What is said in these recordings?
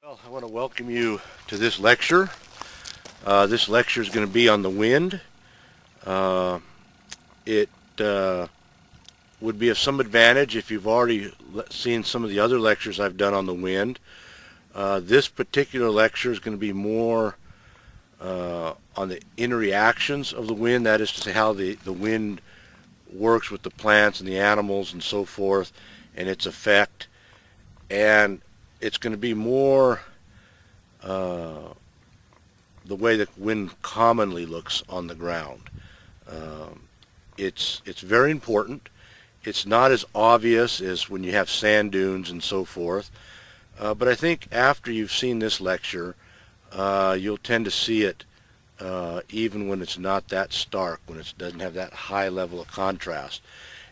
Well, I want to welcome you to this lecture. This lecture is going to be on the wind. It would be of some advantage if you've already seen some of the other lectures I've done on the wind. This particular lecture is going to be more on the interreactions of the wind, that is to say how the wind works with the plants and the animals and so forth, and its effect. And it's going to be more the way that wind commonly looks on the ground. It's very important. It's not as obvious as when you have sand dunes and so forth, but I think after you've seen this lecture, you'll tend to see it even when it's not that stark, when it doesn't have that high level of contrast,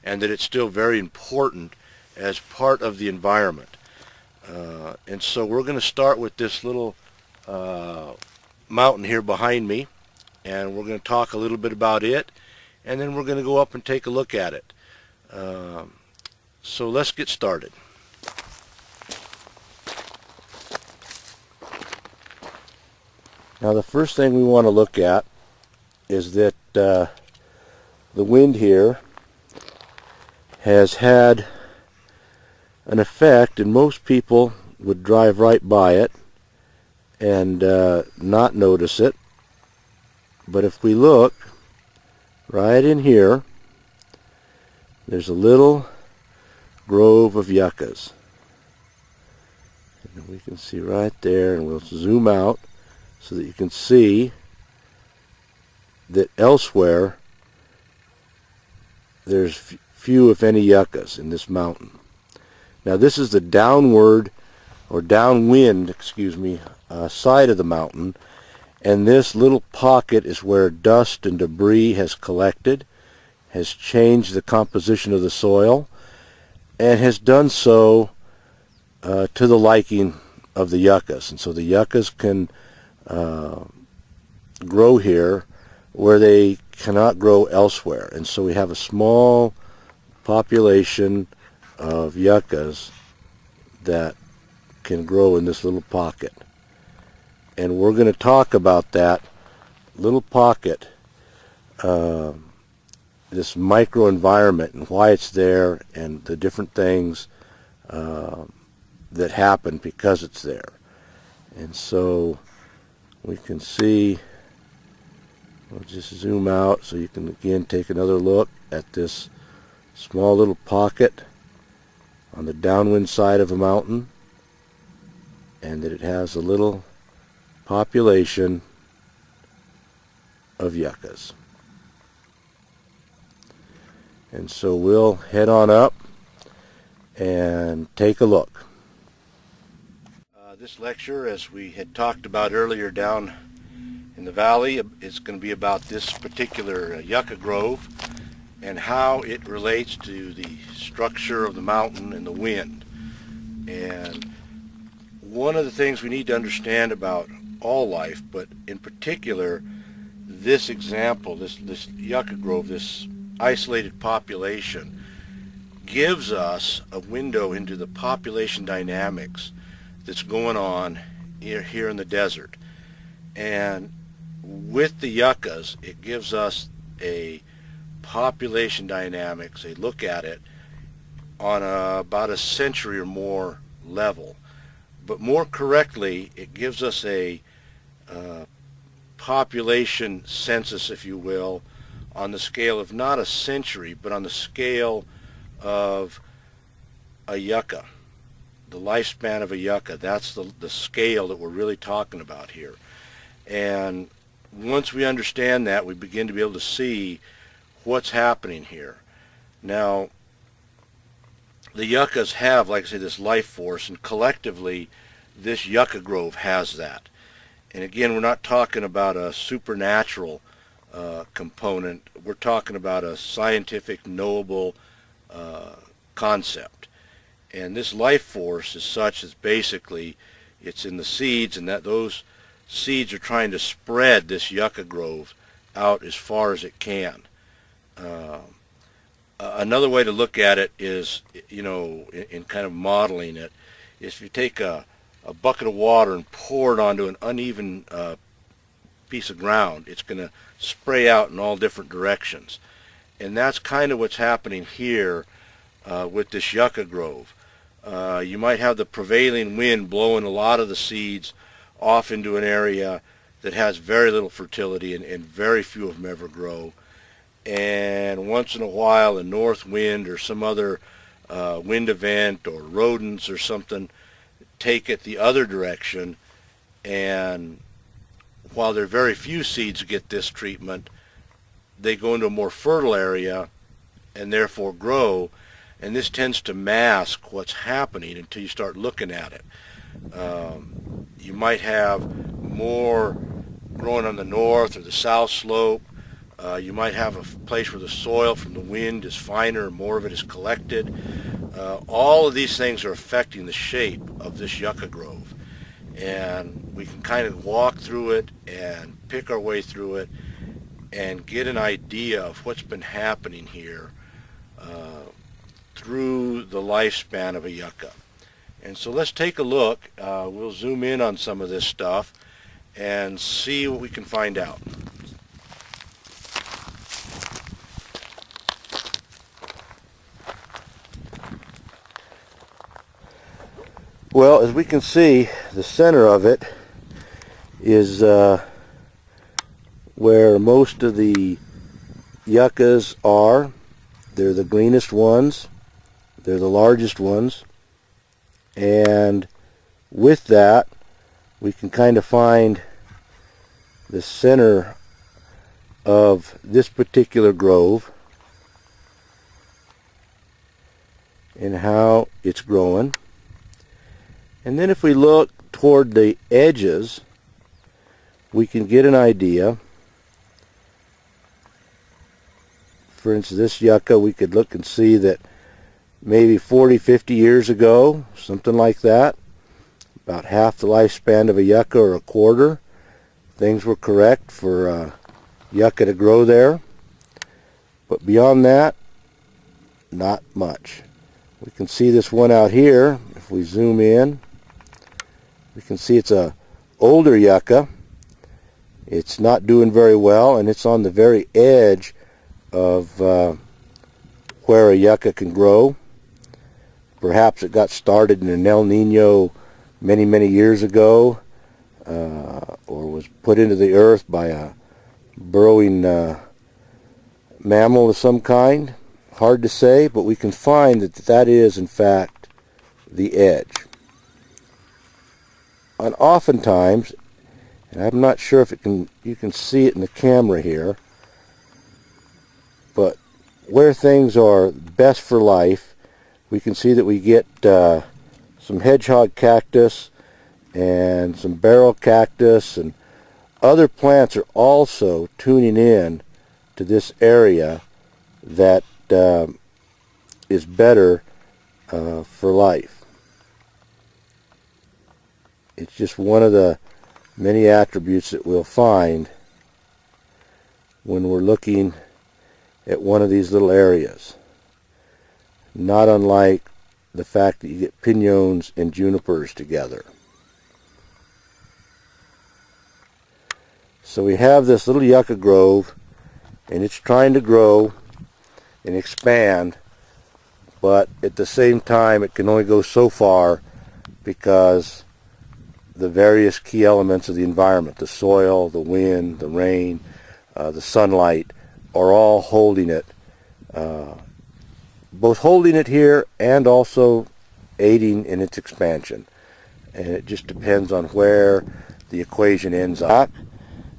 and that it's still very important as part of the environment. And so we're going to start with this little mountain here behind me, and we're going to talk a little bit about it, and then we're going to go up and take a look at it. So let's get started. Now the first thing we want to look at is that the wind here has had an effect, and most people would drive right by it and not notice it. But if we look right in here, there's a little grove of yuccas. And we can see right there, and we'll zoom out so that you can see that elsewhere there's few, if any, yuccas in this mountain. Now this is the downward, or downwind, side of the mountain, and this little pocket is where dust and debris has collected, has changed the composition of the soil, and has done so to the liking of the yuccas. And so the yuccas can grow here where they cannot grow elsewhere. And so we have a small population of yuccas that can grow in this little pocket. And we're going to talk about that little pocket, this microenvironment, and why it's there, and the different things that happen because it's there. And so we can see, we'll just zoom out so you can again take another look at this small little pocket on the downwind side of a mountain, and that it has a little population of yuccas. And so we'll head on up and take a look. This lecture, as we had talked about earlier down in the valley, is going to be about this particular Yucca Grove and how it relates to the structure of the mountain and the wind. And one of the things we need to understand about all life, but in particular this example, this Yucca Grove, this isolated population, gives us a window into the population dynamics that's going on here in the desert. And with the yuccas, it gives us a population dynamics, a look at it on about a century or more level. But more correctly, it gives us a population census, if you will, on the scale of not a century, but on the scale of a yucca, the lifespan of a yucca. That's the scale that we're really talking about here. And once we understand that, we begin to be able to see what's happening here. Now, the yuccas have, like I say, this life force, and collectively this Yucca Grove has that. And again, we're not talking about a supernatural component. We're talking about a scientific, knowable concept. And this life force is such as basically it's in the seeds, and that those seeds are trying to spread this Yucca Grove out as far as it can. Another way to look at it is, in kind of modeling it, is if you take a a bucket of water and pour it onto an uneven piece of ground, it's going to spray out in all different directions. And that's kind of what's happening here with this Yucca Grove. You might have the prevailing wind blowing a lot of the seeds off into an area that has very little fertility, and very few of them ever grow. And once in a while a north wind or some other wind event or rodents or something take it the other direction, and while there are very few seeds that get this treatment, they go into a more fertile area and therefore grow, and this tends to mask what's happening until you start looking at it. You might have more growing on the north or the south slope. You might have a place where the soil from the wind is finer and more of it is collected. All of these things are affecting the shape of this Yucca Grove, and we can kind of walk through it and pick our way through it and get an idea of what's been happening here through the lifespan of a yucca. And so let's take a look. We'll zoom in on some of this stuff and see what we can find out. Well, as we can see, the center of it is where most of the yuccas are. They're the greenest ones. They're the largest ones. And with that, we can kind of find the center of this particular grove and how it's growing. And then if we look toward the edges, we can get an idea. For instance, this yucca, we could look and see that maybe 40, 50 years ago, something like that, about half the lifespan of a yucca or a quarter, things were correct for yucca to grow there. But beyond that, not much. We can see this one out here. If we zoom in, we can see it's a older yucca. It's not doing very well, and it's on the very edge of where a yucca can grow. Perhaps it got started in an El Nino many, many years ago, or was put into the earth by a burrowing mammal of some kind. Hard to say, but we can find that that is, in fact, the edge. And oftentimes, and I'm not sure if you can see it in the camera here, but where things are best for life, we can see that we get some hedgehog cactus and some barrel cactus, and other plants are also tuning in to this area that is better for life. It's just one of the many attributes that we'll find when we're looking at one of these little areas. Not unlike the fact that you get piñons and junipers together. So we have this little yucca grove, and it's trying to grow and expand, but at the same time it can only go so far because the various key elements of the environment, the soil, the wind, the rain, the sunlight, are all holding it, both holding it here and also aiding in its expansion. And it just depends on where the equation ends up.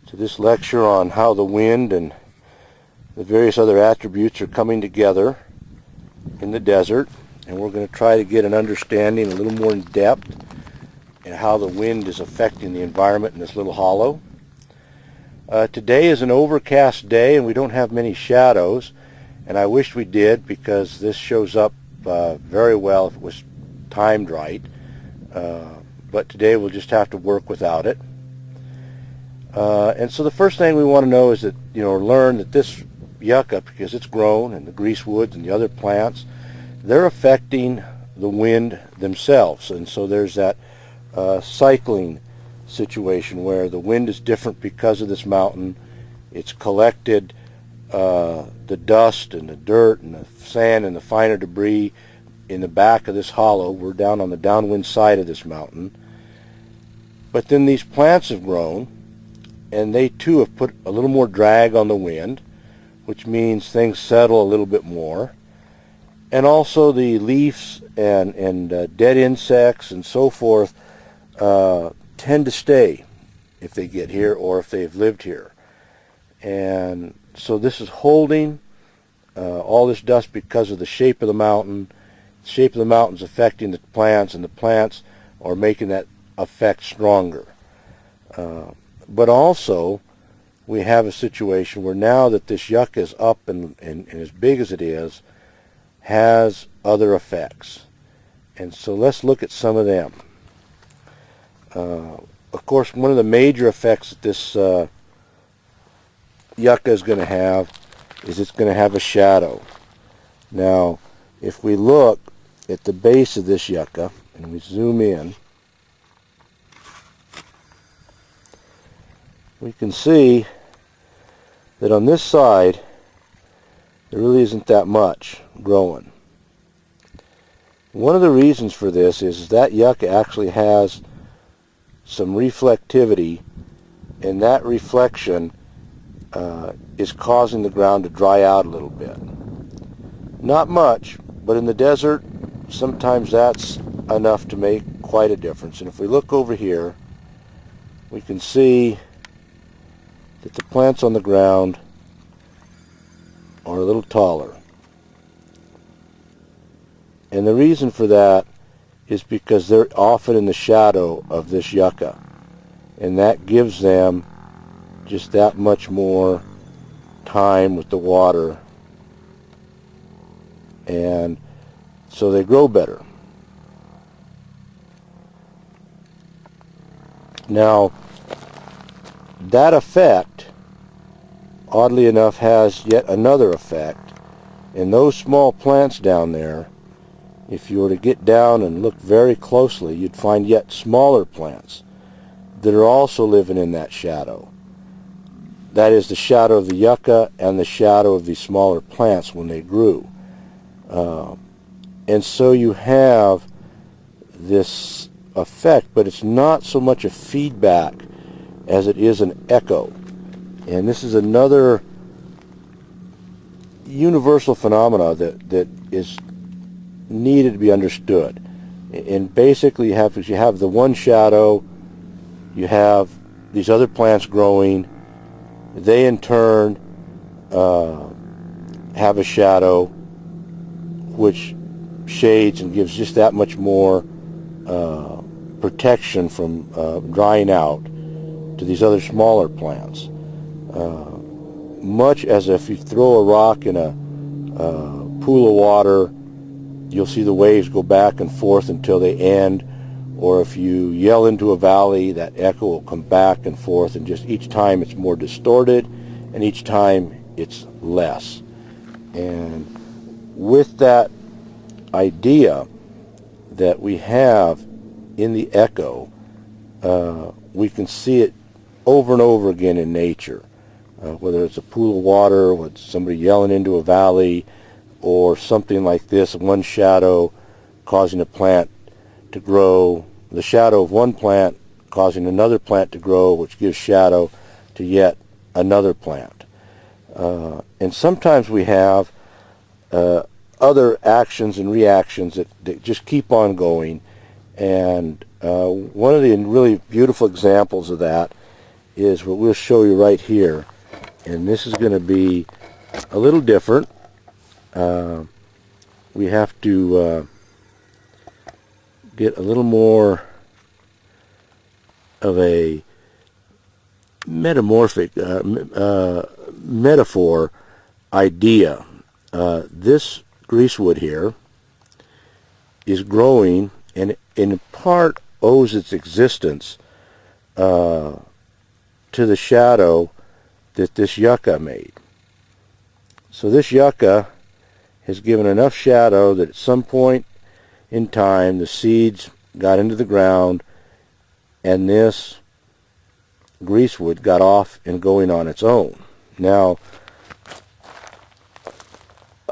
So this lecture on how the wind and the various other attributes are coming together in the desert, and we're going to try to get an understanding a little more in depth and how the wind is affecting the environment in this little hollow. Today is an overcast day, and we don't have many shadows, and I wish we did, because this shows up very well if it was timed right. But today we'll just have to work without it. And so the first thing we want to know is that, learn that this yucca, because it's grown, and the greasewoods and the other plants, they're affecting the wind themselves. And so there's that cycling situation where the wind is different because of this mountain. It's collected the dust and the dirt and the sand and the finer debris in the back of this hollow. We're down on the downwind side of this mountain. But then these plants have grown, and they too have put a little more drag on the wind, which means things settle a little bit more. And also the leaves and dead insects and so forth tend to stay if they get here or if they've lived here. And so this is holding all this dust because of the shape of the mountain. The shape of the mountain's affecting the plants, and the plants are making that effect stronger. But also, we have a situation where now that this yucca is up and as big as it is, has other effects. And so let's look at some of them. Of course, one of the major effects that this yucca is going to have is it's going to have a shadow. Now, if we look at the base of this yucca and we zoom in, we can see that on this side there really isn't that much growing. One of the reasons for this is that yucca actually has some reflectivity, and that reflection is causing the ground to dry out a little bit. Not much, but in the desert sometimes that's enough to make quite a difference. And if we look over here, we can see that the plants on the ground are a little taller. And the reason for that is because they're often in the shadow of this yucca, and that gives them just that much more time with the water, and so they grow better. Now, that effect, oddly enough, has yet another effect. And those small plants down there, if you were to get down and look very closely, you'd find yet smaller plants that are also living in that shadow. That is the shadow of the yucca and the shadow of these smaller plants when they grew. And so you have this effect, but it's not so much a feedback as it is an echo. And this is another universal phenomena that is needed to be understood. And basically you have the one shadow, you have these other plants growing, they in turn have a shadow which shades and gives just that much more protection from drying out to these other smaller plants. Much as if you throw a rock in a pool of water, you'll see the waves go back and forth until they end, or if you yell into a valley, that echo will come back and forth, and just each time it's more distorted and each time it's less. And with that idea that we have in the echo, we can see it over and over again in nature, whether it's a pool of water with somebody yelling into a valley, or something like this, one shadow causing a plant to grow, the shadow of one plant causing another plant to grow, which gives shadow to yet another plant. And sometimes we have other actions and reactions that just keep on going. And one of the really beautiful examples of that is what we'll show you right here. And this is going to be a little different. We have to get a little more of a metamorphic metaphor idea. This greasewood here is growing, and in part owes its existence to the shadow that this yucca made. So this yucca has given enough shadow that at some point in time the seeds got into the ground and this greasewood got off and going on its own. Now,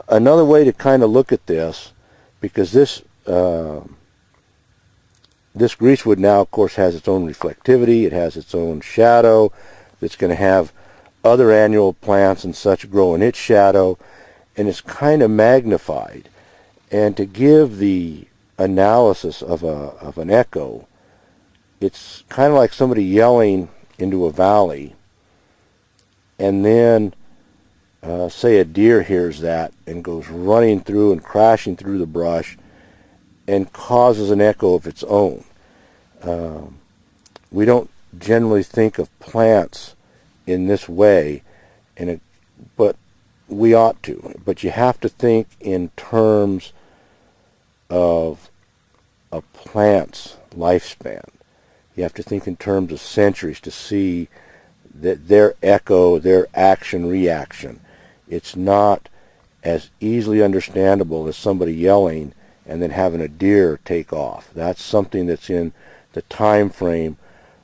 another way to kind of look at this, because this greasewood now, of course, has its own reflectivity. It has its own shadow that's going to have other annual plants and such grow in its shadow, and it's kind of magnified. And to give the analysis of an echo, it's kind of like somebody yelling into a valley, and then say a deer hears that and goes running through and crashing through the brush and causes an echo of its own. We don't generally think of plants in this way, but we ought to. But you have to think in terms of a plant's lifespan. You have to think in terms of centuries to see that their echo, their action-reaction, it's not as easily understandable as somebody yelling and then having a deer take off. That's something that's in the time frame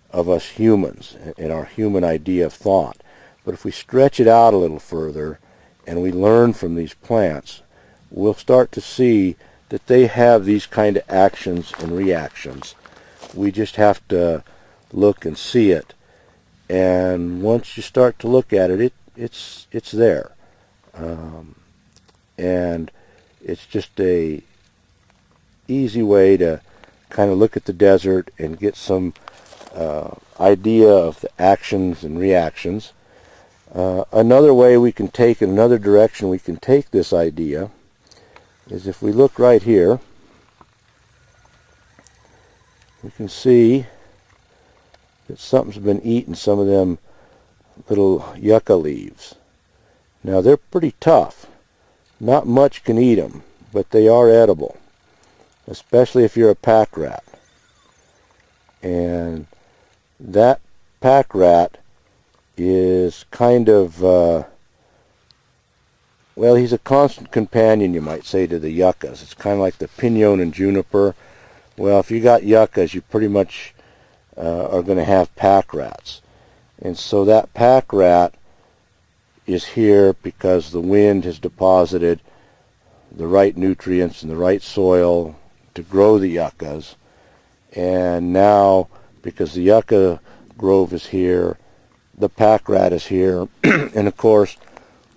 of us humans and our human idea of thought. But if we stretch it out a little further and we learn from these plants, we'll start to see that they have these kind of actions and reactions. We just have to look and see it. And once you start to look at it, it's there. And it's just a easy way to kind of look at the desert and get some idea of the actions and reactions. Another way we can take it, another direction we can take this idea, is if we look right here, we can see that something's been eating some of them little yucca leaves. Now they're pretty tough. Not much can eat them, but they are edible, especially if you're a pack rat. And that pack rat is kind of, well, he's a constant companion, you might say, to the yuccas. It's kind of like the pinon and juniper. Well, if you got yuccas, you pretty much are going to have pack rats. And so that pack rat is here because the wind has deposited the right nutrients in the right soil to grow the yuccas. And now, because the yucca grove is here, the pack rat is here. And of course,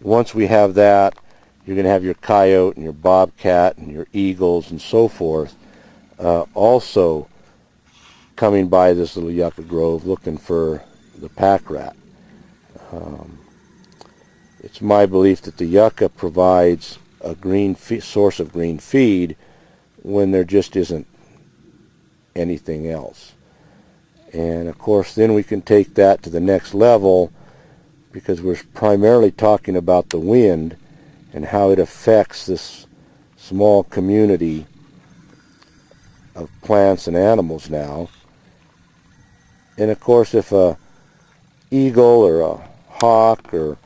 once we have that, you're going to have your coyote and your bobcat and your eagles and so forth also coming by this little yucca grove looking for the pack rat. It's my belief that the yucca provides a source of green feed when there just isn't anything else. And of course then we can take that to the next level, because we're primarily talking about the wind and how it affects this small community of plants and animals now. And of course, if a eagle or a hawk or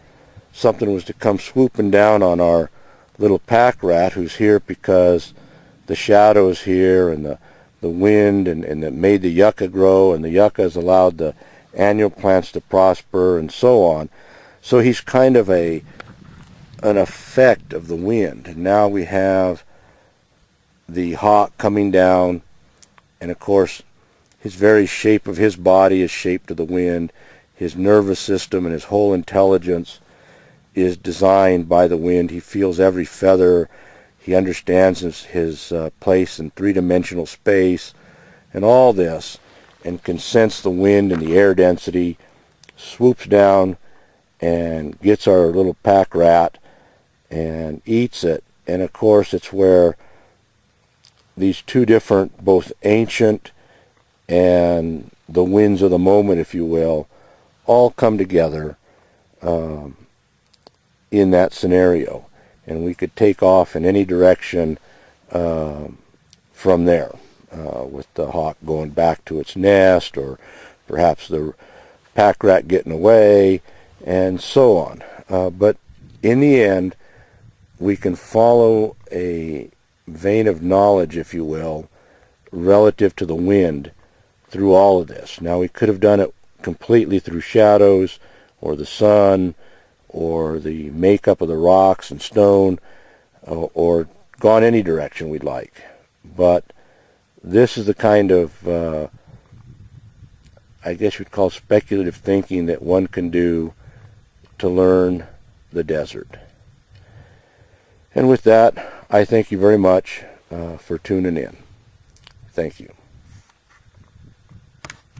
something was to come swooping down on our little pack rat, who's here because the shadow is here and the wind and that made the yucca grow, and the yucca has allowed the annual plants to prosper and so on. So he's kind of an effect of the wind. And now we have the hawk coming down, and of course his very shape of his body is shaped to the wind. His nervous system and his whole intelligence is designed by the wind. He feels every feather. He understands his place in three-dimensional space and all this, and can sense the wind and the air density, swoops down and gets our little pack rat and eats it. And of course it's where these two different, both ancient and the winds of the moment, if you will, all come together in that scenario. And we could take off in any direction from there, with the hawk going back to its nest, or perhaps the pack rat getting away, and so on. But in the end, we can follow a vein of knowledge, if you will, relative to the wind through all of this. Now, we could have done it completely through shadows or the sun or the makeup of the rocks and stone, or gone any direction we'd like. But this is the kind of, I guess you'd call speculative thinking that one can do to learn the desert. And with that, I thank you very much for tuning in. Thank you.